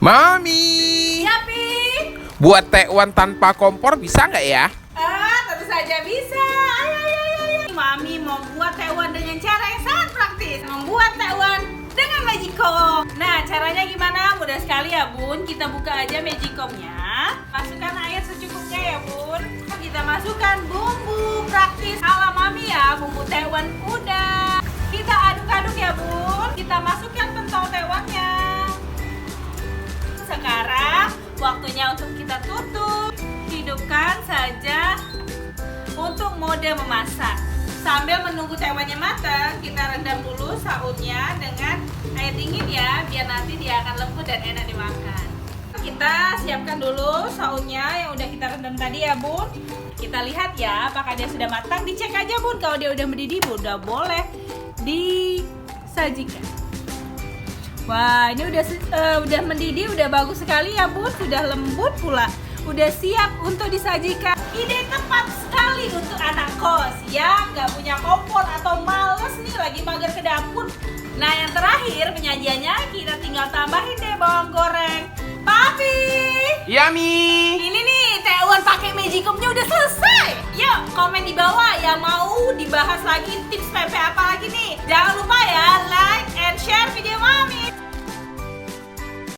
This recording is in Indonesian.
Mami, Ya, Pi. buat tekwan tanpa kompor bisa nggak ya? Tentu saja bisa. Ayo, ayo, ayo, ayo. Mami mau buat tekwan dengan cara yang sangat praktis. Membuat tekwan dengan Magicom. Nah, caranya gimana? Mudah sekali ya, Bun. Kita buka aja Magicomnya. Masukkan air secukupnya ya, Bun. Kita masukkan bumbu praktis ala Mami ya, bumbu tekwan kuda. Kita aduk-aduk ya, Bun. Kita masukkan pentol tekwannya. Sekarang waktunya untuk kita tutup. Hidupkan saja untuk mode memasak. Sambil menunggu tekwannya matang, kita rendam dulu sautnya dengan air dingin ya, biar nanti dia akan lembut dan enak dimakan. Kita siapkan dulu sautnya yang udah kita rendam tadi ya, Bun. Kita lihat ya apakah dia sudah matang. Dicek aja, Bun. Kalau dia udah mendidih, Bun, udah boleh disajikan. Wah, ini udah mendidih, udah bagus sekali ya, Bun. Sudah lembut pula. Udah siap untuk disajikan. Ide tepat sekali untuk anak kos yang nggak punya kompor atau males nih lagi mager ke dapur. Nah, yang terakhir penyajiannya kita tinggal tambahin deh bawang goreng. Papi, Yummy. ini nih tekwan pakai Magicom-nya udah selesai. Yuk, komen di bawah yang mau dibahas lagi tips PP apa lagi nih. Jangan lupa ya like and share video Mami.